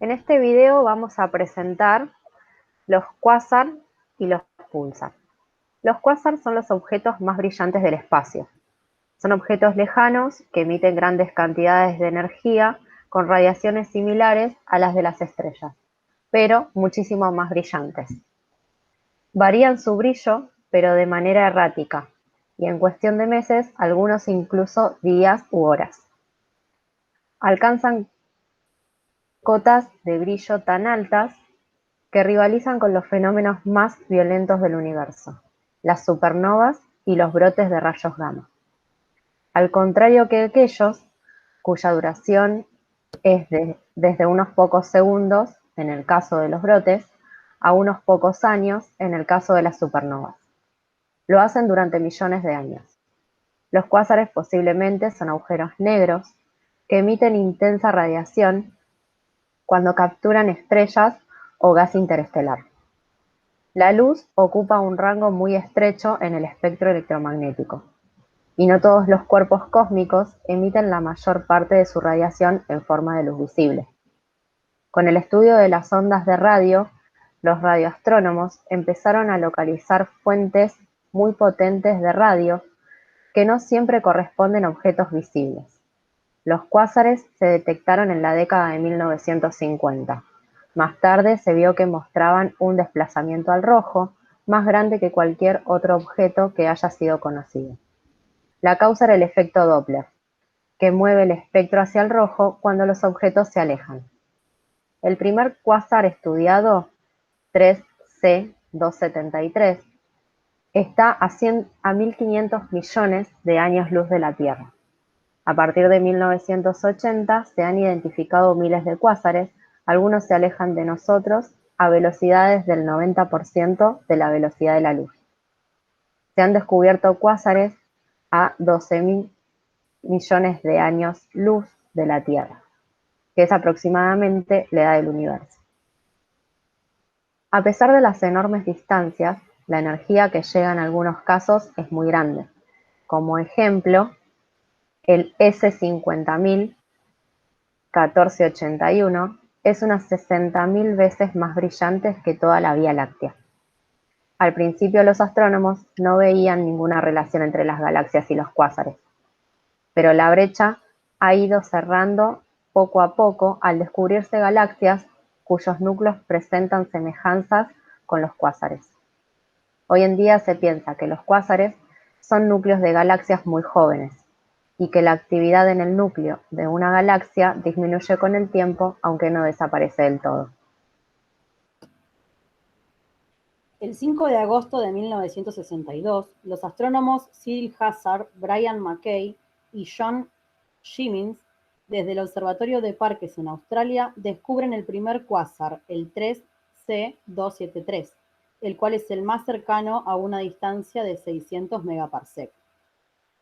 En este video vamos a presentar los cuásar y los púlsar. Los cuásar son los objetos más brillantes del espacio. Son objetos lejanos que emiten grandes cantidades de energía con radiaciones similares a las de las estrellas, pero muchísimo más brillantes. Varían su brillo, pero de manera errática, y en cuestión de meses, algunos incluso días u horas. Alcanzan cotas de brillo tan altas que rivalizan con los fenómenos más violentos del universo, las supernovas y los brotes de rayos gamma. Al contrario que aquellos, cuya duración es desde unos pocos segundos, en el caso de los brotes, a unos pocos años, en el caso de las supernovas. Lo hacen durante millones de años. Los cuásares posiblemente son agujeros negros que emiten intensa radiación cuando capturan estrellas o gas interestelar. La luz ocupa un rango muy estrecho en el espectro electromagnético, y no todos los cuerpos cósmicos emiten la mayor parte de su radiación en forma de luz visible. Con el estudio de las ondas de radio, los radioastrónomos empezaron a localizar fuentes muy potentes de radio que no siempre corresponden a objetos visibles. Los cuásares se detectaron en la década de 1950. Más tarde se vio que mostraban un desplazamiento al rojo más grande que cualquier otro objeto que haya sido conocido. La causa era el efecto Doppler, que mueve el espectro hacia el rojo cuando los objetos se alejan. El primer cuásar estudiado, 3C273, está a 1500 millones de años luz de la Tierra. A partir de 1980 se han identificado miles de cuásares, algunos se alejan de nosotros a velocidades del 90% de la velocidad de la luz. Se han descubierto cuásares a 12.000 millones de años luz de la Tierra, que es aproximadamente la edad del universo. A pesar de las enormes distancias, la energía que llega en algunos casos es muy grande. Como ejemplo, el S50.000 1481 es unas 60.000 veces más brillante que toda la Vía Láctea. Al principio los astrónomos no veían ninguna relación entre las galaxias y los cuásares, pero la brecha ha ido cerrando poco a poco al descubrirse galaxias cuyos núcleos presentan semejanzas con los cuásares. Hoy en día se piensa que los cuásares son núcleos de galaxias muy jóvenes y que la actividad en el núcleo de una galaxia disminuye con el tiempo, aunque no desaparece del todo. El 5 de agosto de 1962, los astrónomos Cyril Hazard, Brian Mackay y John Shimmins, desde el Observatorio de Parkes en Australia, descubren el primer cuásar, el 3C273, el cual es el más cercano a una distancia de 600 megaparsec.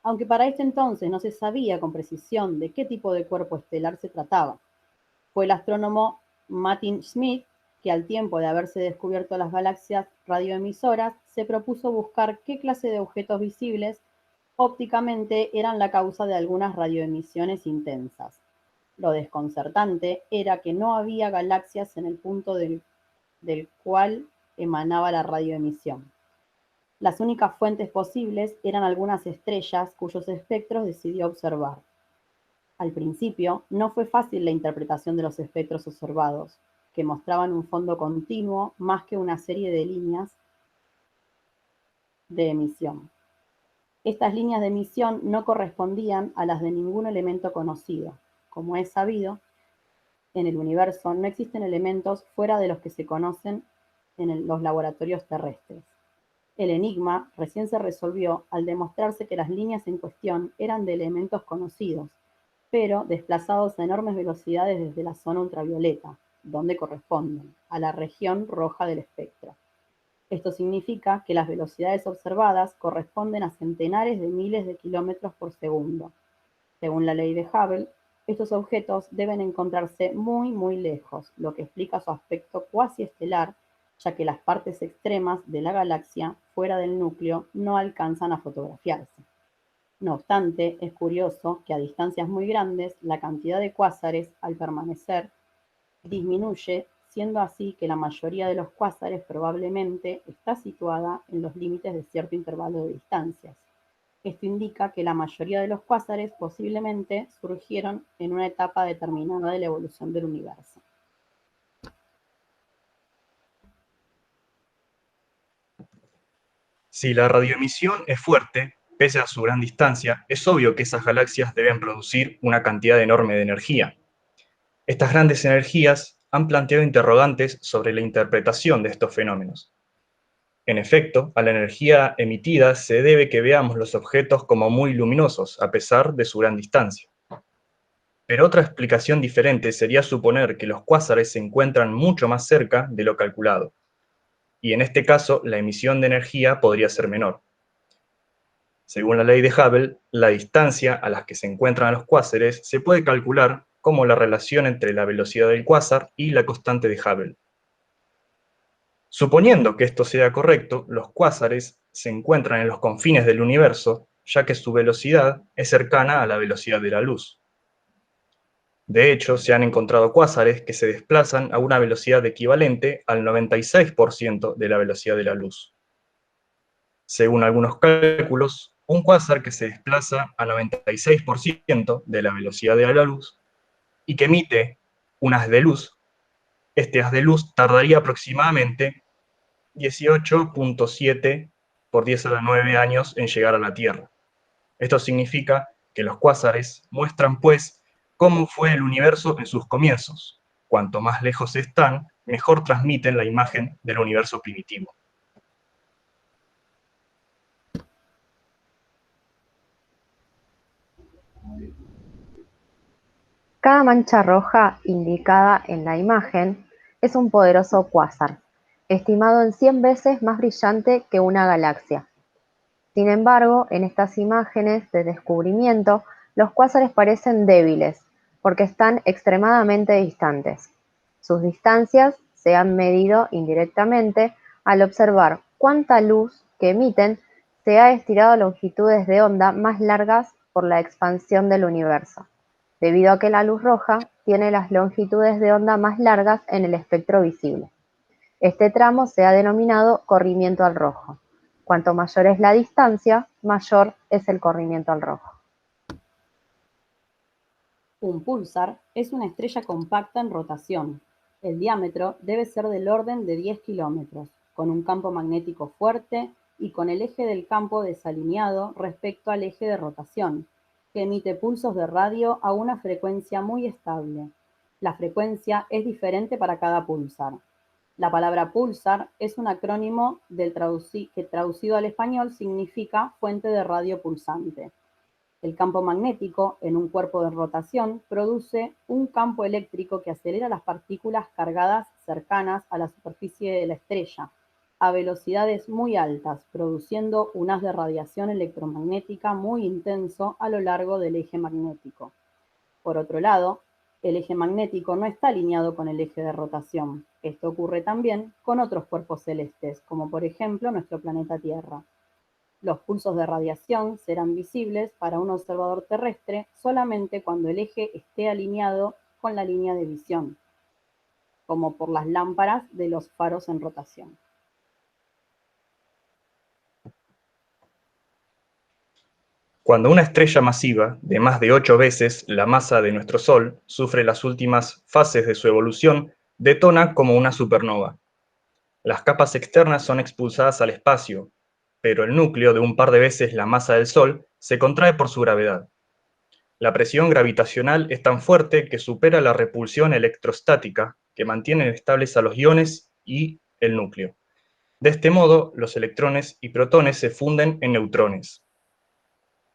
Aunque para este entonces no se sabía con precisión de qué tipo de cuerpo estelar se trataba. Fue el astrónomo Martin Schmidt que, al tiempo de haberse descubierto las galaxias radioemisoras, se propuso buscar qué clase de objetos visibles ópticamente eran la causa de algunas radioemisiones intensas. Lo desconcertante era que no había galaxias en el punto del cual emanaba la radioemisión. Las únicas fuentes posibles eran algunas estrellas cuyos espectros decidió observar. Al principio, no fue fácil la interpretación de los espectros observados, que mostraban un fondo continuo más que una serie de líneas de emisión. Estas líneas de emisión no correspondían a las de ningún elemento conocido. Como es sabido, en el universo no existen elementos fuera de los que se conocen en los laboratorios terrestres. El enigma recién se resolvió al demostrarse que las líneas en cuestión eran de elementos conocidos, pero desplazados a enormes velocidades desde la zona ultravioleta, donde corresponden, a la región roja del espectro. Esto significa que las velocidades observadas corresponden a centenares de miles de kilómetros por segundo. Según la ley de Hubble, estos objetos deben encontrarse muy, muy lejos, lo que explica su aspecto cuasi estelar, ya que las partes extremas de la galaxia, fuera del núcleo, no alcanzan a fotografiarse. No obstante, es curioso que a distancias muy grandes, la cantidad de cuásares, al permanecer disminuye, siendo así que la mayoría de los cuásares probablemente está situada en los límites de cierto intervalo de distancias. Esto indica que la mayoría de los cuásares posiblemente surgieron en una etapa determinada de la evolución del universo. Si la radioemisión es fuerte, pese a su gran distancia, es obvio que esas galaxias deben producir una cantidad enorme de energía. Estas grandes energías han planteado interrogantes sobre la interpretación de estos fenómenos. En efecto, a la energía emitida se debe que veamos los objetos como muy luminosos, a pesar de su gran distancia. Pero otra explicación diferente sería suponer que los cuásares se encuentran mucho más cerca de lo calculado, y en este caso la emisión de energía podría ser menor. Según la ley de Hubble, la distancia a la que se encuentran los cuásares se puede calcular como la relación entre la velocidad del cuásar y la constante de Hubble. Suponiendo que esto sea correcto, los cuásares se encuentran en los confines del universo, ya que su velocidad es cercana a la velocidad de la luz. De hecho, se han encontrado cuásares que se desplazan a una velocidad equivalente al 96% de la velocidad de la luz. Según algunos cálculos, un cuásar que se desplaza a 96% de la velocidad de la luz y que emite un haz de luz, este haz de luz tardaría aproximadamente 18.7 por 10 a la 9 años en llegar a la Tierra. Esto significa que los cuásares muestran, pues, cómo fue el universo en sus comienzos. Cuanto más lejos están, mejor transmiten la imagen del universo primitivo. Cada mancha roja indicada en la imagen es un poderoso cuásar, estimado en 100 veces más brillante que una galaxia. Sin embargo, en estas imágenes de descubrimiento, los cuásares parecen débiles, porque están extremadamente distantes. Sus distancias se han medido indirectamente al observar cuánta luz que emiten se ha estirado a longitudes de onda más largas por la expansión del universo, debido a que la luz roja tiene las longitudes de onda más largas en el espectro visible. Este tramo se ha denominado corrimiento al rojo. Cuanto mayor es la distancia, mayor es el corrimiento al rojo. Un púlsar es una estrella compacta en rotación. El diámetro debe ser del orden de 10 kilómetros, con un campo magnético fuerte y con el eje del campo desalineado respecto al eje de rotación, que emite pulsos de radio a una frecuencia muy estable. La frecuencia es diferente para cada púlsar. La palabra púlsar es un acrónimo que traducido al español significa fuente de radio pulsante. El campo magnético en un cuerpo de rotación produce un campo eléctrico que acelera las partículas cargadas cercanas a la superficie de la estrella a velocidades muy altas, produciendo un haz de radiación electromagnética muy intenso a lo largo del eje magnético. Por otro lado, el eje magnético no está alineado con el eje de rotación. Esto ocurre también con otros cuerpos celestes, como por ejemplo nuestro planeta Tierra. Los pulsos de radiación serán visibles para un observador terrestre solamente cuando el eje esté alineado con la línea de visión, como por las lámparas de los faros en rotación. Cuando una estrella masiva, de más de 8 veces la masa de nuestro Sol, sufre las últimas fases de su evolución, detona como una supernova. Las capas externas son expulsadas al espacio, pero el núcleo, de un par de veces la masa del Sol, se contrae por su gravedad. La presión gravitacional es tan fuerte que supera la repulsión electrostática, que mantiene estables a los iones y el núcleo. De este modo, los electrones y protones se funden en neutrones.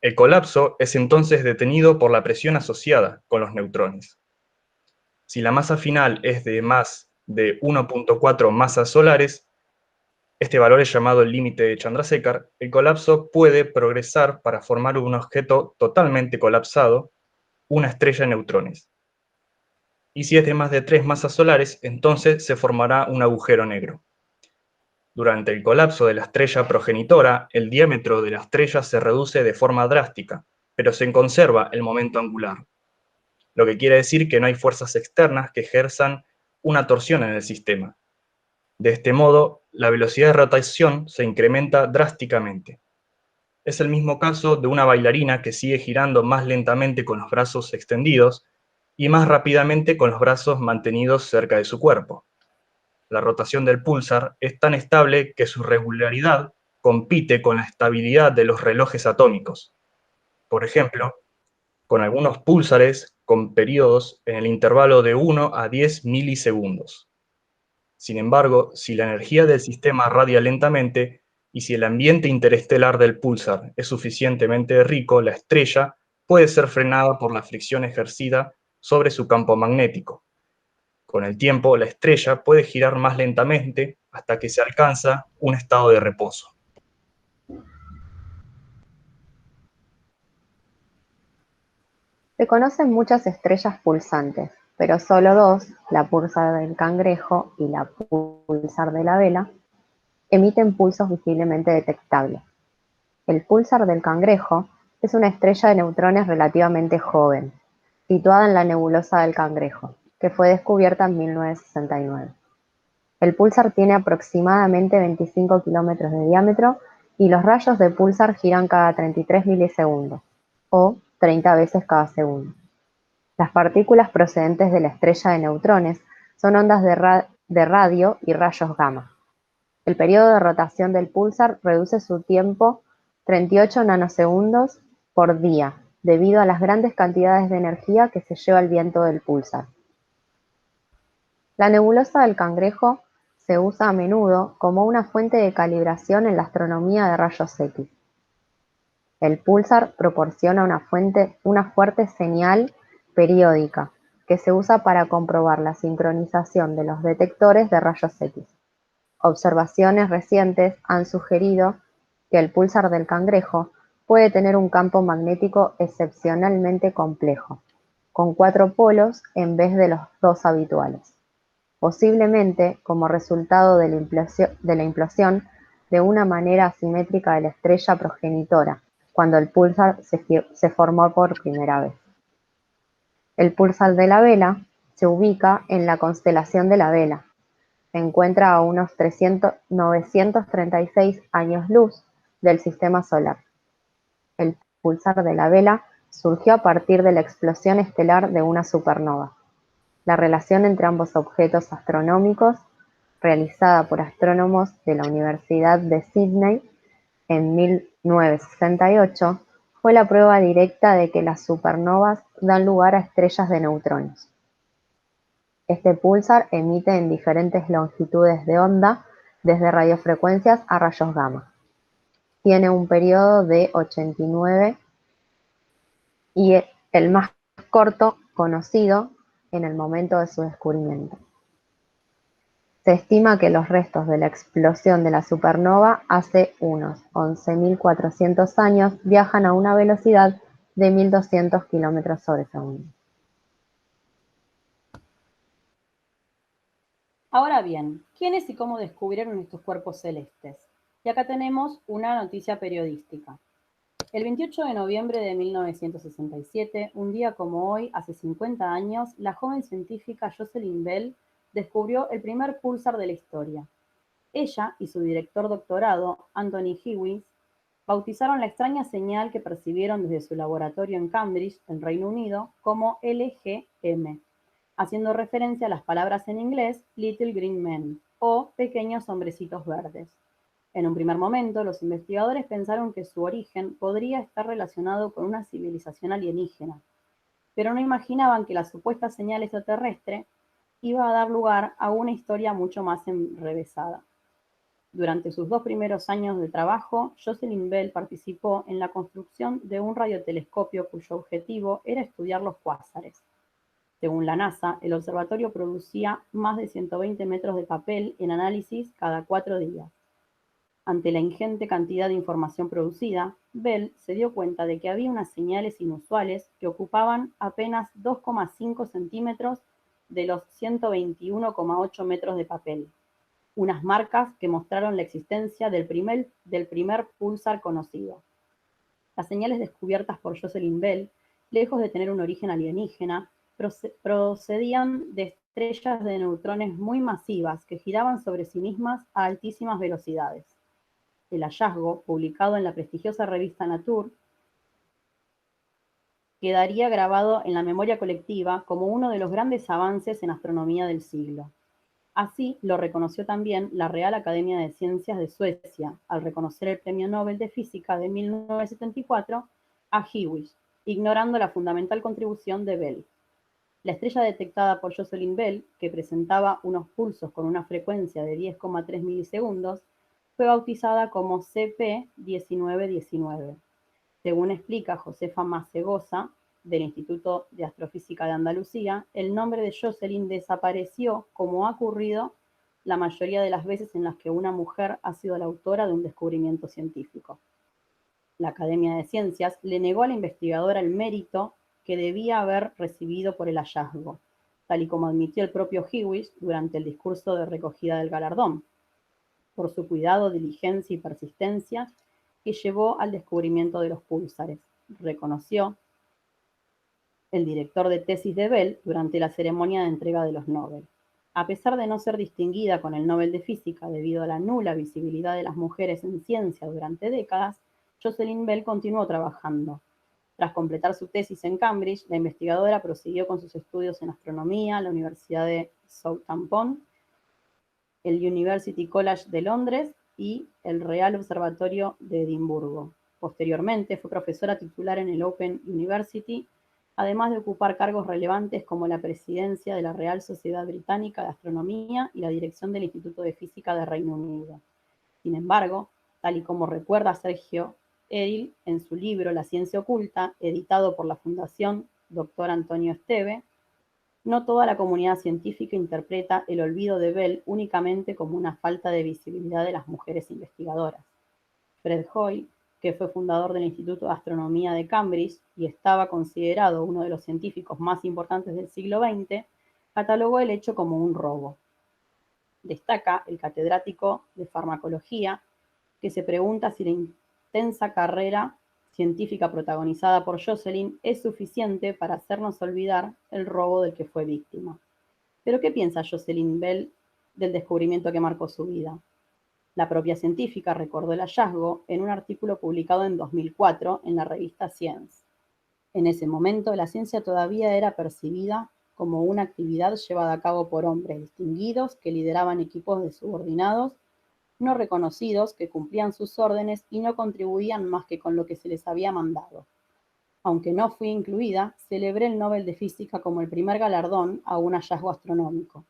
El colapso es entonces detenido por la presión asociada con los neutrones. Si la masa final es de más de 1.4 masas solares, este valor es llamado el límite de Chandrasekhar, el colapso puede progresar para formar un objeto totalmente colapsado, una estrella de neutrones. Y si es de más de 3 masas solares, entonces se formará un agujero negro. Durante el colapso de la estrella progenitora, el diámetro de la estrella se reduce de forma drástica, pero se conserva el momento angular, lo que quiere decir que no hay fuerzas externas que ejerzan una torsión en el sistema. De este modo, la velocidad de rotación se incrementa drásticamente. Es el mismo caso de una bailarina que sigue girando más lentamente con los brazos extendidos y más rápidamente con los brazos mantenidos cerca de su cuerpo. La rotación del púlsar es tan estable que su regularidad compite con la estabilidad de los relojes atómicos. Por ejemplo, con algunos púlsares con periodos en el intervalo de 1 a 10 milisegundos. Sin embargo, si la energía del sistema radia lentamente y si el ambiente interestelar del púlsar es suficientemente rico, la estrella puede ser frenada por la fricción ejercida sobre su campo magnético. Con el tiempo, la estrella puede girar más lentamente hasta que se alcanza un estado de reposo. Se conocen muchas estrellas pulsantes, pero solo dos, la pulsar del Cangrejo y la pulsar de la Vela, emiten pulsos visiblemente detectables. El pulsar del Cangrejo es una estrella de neutrones relativamente joven, situada en la nebulosa del Cangrejo, que fue descubierta en 1969. El pulsar tiene aproximadamente 25 kilómetros de diámetro y los rayos de pulsar giran cada 33 milisegundos, o 30 veces cada segundo. Las partículas procedentes de la estrella de neutrones son ondas de radio y rayos gamma. El periodo de rotación del pulsar reduce su tiempo 38 nanosegundos por día, debido a las grandes cantidades de energía que se lleva el viento del pulsar. La nebulosa del Cangrejo se usa a menudo como una fuente de calibración en la astronomía de rayos X. El pulsar proporciona una fuerte señal periódica que se usa para comprobar la sincronización de los detectores de rayos X. Observaciones recientes han sugerido que el pulsar del Cangrejo puede tener un campo magnético excepcionalmente complejo, con 4 polos en vez de los 2 habituales, posiblemente como resultado de la implosión de una manera asimétrica de la estrella progenitora, cuando el pulsar se formó por primera vez. El pulsar de la Vela se ubica en la constelación de la Vela. Se encuentra a unos 936 años luz del sistema solar. El pulsar de la Vela surgió a partir de la explosión estelar de una supernova. La relación entre ambos objetos astronómicos, realizada por astrónomos de la Universidad de Sídney en 1968, fue la prueba directa de que las supernovas dan lugar a estrellas de neutrones. Este pulsar emite en diferentes longitudes de onda, desde radiofrecuencias a rayos gamma. Tiene un periodo de 89 y el más corto conocido en el momento de su descubrimiento. Se estima que los restos de la explosión de la supernova hace unos 11.400 años viajan a una velocidad de 1.200 kilómetros sobre segundo. Ahora bien, ¿quiénes y cómo descubrieron estos cuerpos celestes? Y acá tenemos una noticia periodística. El 28 de noviembre de 1967, un día como hoy, hace 50 años, la joven científica Jocelyn Bell descubrió el primer púlsar de la historia. Ella y su director doctorado, Anthony Hewitt, bautizaron la extraña señal que percibieron desde su laboratorio en Cambridge, en Reino Unido, como LGM, haciendo referencia a las palabras en inglés Little Green Men o pequeños hombrecitos verdes. En un primer momento, los investigadores pensaron que su origen podría estar relacionado con una civilización alienígena, pero no imaginaban que la supuesta señal extraterrestre iba a dar lugar a una historia mucho más enrevesada. Durante sus 2 primeros años de trabajo, Jocelyn Bell participó en la construcción de un radiotelescopio cuyo objetivo era estudiar los cuásares. Según la NASA, el observatorio producía más de 120 metros de papel en análisis cada 4 días. Ante la ingente cantidad de información producida, Bell se dio cuenta de que había unas señales inusuales que ocupaban apenas 2,5 centímetros de los 121,8 metros de papel, unas marcas que mostraron la existencia del primer púlsar conocido. Las señales descubiertas por Jocelyn Bell, lejos de tener un origen alienígena, procedían de estrellas de neutrones muy masivas que giraban sobre sí mismas a altísimas velocidades. El hallazgo, publicado en la prestigiosa revista Nature, quedaría grabado en la memoria colectiva como uno de los grandes avances en astronomía del siglo. Así lo reconoció también la Real Academia de Ciencias de Suecia, al reconocer el Premio Nobel de Física de 1974 a Hewish, ignorando la fundamental contribución de Bell. La estrella detectada por Jocelyn Bell, que presentaba unos pulsos con una frecuencia de 10,3 milisegundos, fue bautizada como CP1919. Según explica Josefa Macegosa, del Instituto de Astrofísica de Andalucía, el nombre de Jocelyn desapareció, como ha ocurrido la mayoría de las veces en las que una mujer ha sido la autora de un descubrimiento científico. La Academia de Ciencias le negó a la investigadora el mérito que debía haber recibido por el hallazgo, tal y como admitió el propio Hewish durante el discurso de recogida del galardón, por su cuidado, diligencia y persistencia que llevó al descubrimiento de los púlsares, reconoció el director de tesis de Bell durante la ceremonia de entrega de los Nobel. A pesar de no ser distinguida con el Nobel de Física debido a la nula visibilidad de las mujeres en ciencia durante décadas, Jocelyn Bell continuó trabajando. Tras completar su tesis en Cambridge, la investigadora prosiguió con sus estudios en astronomía en la Universidad de Southampton, el University College de Londres y el Real Observatorio de Edimburgo. Posteriormente fue profesora titular en el Open University, además de ocupar cargos relevantes como la presidencia de la Real Sociedad Británica de Astronomía y la dirección del Instituto de Física de Reino Unido. Sin embargo, tal y como recuerda Sergio Eril en su libro La ciencia oculta, editado por la Fundación Dr. Antonio Esteve, no toda la comunidad científica interpreta el olvido de Bell únicamente como una falta de visibilidad de las mujeres investigadoras. Fred Hoyle, que fue fundador del Instituto de Astronomía de Cambridge y estaba considerado uno de los científicos más importantes del siglo XX, catalogó el hecho como un robo. Destaca el catedrático de farmacología, que se pregunta si la intensa carrera científica protagonizada por Jocelyn es suficiente para hacernos olvidar el robo del que fue víctima. ¿Pero qué piensa Jocelyn Bell del descubrimiento que marcó su vida? La propia científica recordó el hallazgo en un artículo publicado en 2004 en la revista Science. En ese momento, la ciencia todavía era percibida como una actividad llevada a cabo por hombres distinguidos que lideraban equipos de subordinados no reconocidos que cumplían sus órdenes y no contribuían más que con lo que se les había mandado. Aunque no fui incluida, celebré el Nobel de Física como el primer galardón a un hallazgo astronómico.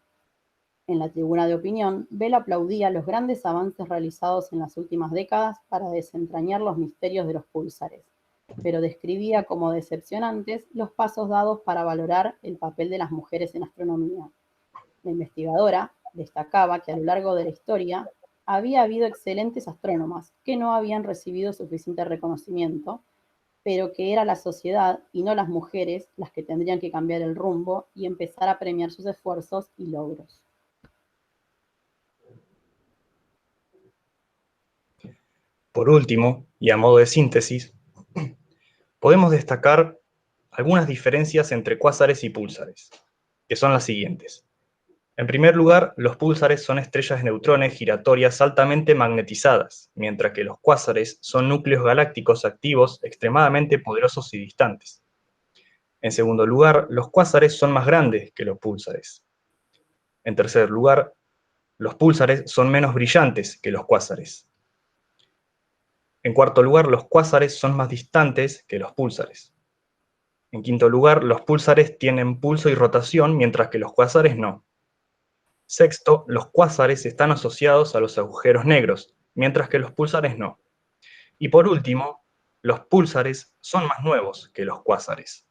En la tribuna de opinión, Bell aplaudía los grandes avances realizados en las últimas décadas para desentrañar los misterios de los púlsares, pero describía como decepcionantes los pasos dados para valorar el papel de las mujeres en astronomía. La investigadora destacaba que a lo largo de la historia había habido excelentes astrónomas que no habían recibido suficiente reconocimiento, pero que era la sociedad y no las mujeres las que tendrían que cambiar el rumbo y empezar a premiar sus esfuerzos y logros. Por último, y a modo de síntesis, podemos destacar algunas diferencias entre cuásares y púlsares, que son las siguientes. En primer lugar, los púlsares son estrellas de neutrones giratorias altamente magnetizadas, mientras que los cuásares son núcleos galácticos activos extremadamente poderosos y distantes. En segundo lugar, los cuásares son más grandes que los púlsares. En tercer lugar, los púlsares son menos brillantes que los cuásares. En cuarto lugar, los cuásares son más distantes que los púlsares. En quinto lugar, los púlsares tienen pulso y rotación, mientras que los cuásares no. Sexto, los cuásares están asociados a los agujeros negros, mientras que los púlsares no. Y por último, los púlsares son más nuevos que los cuásares.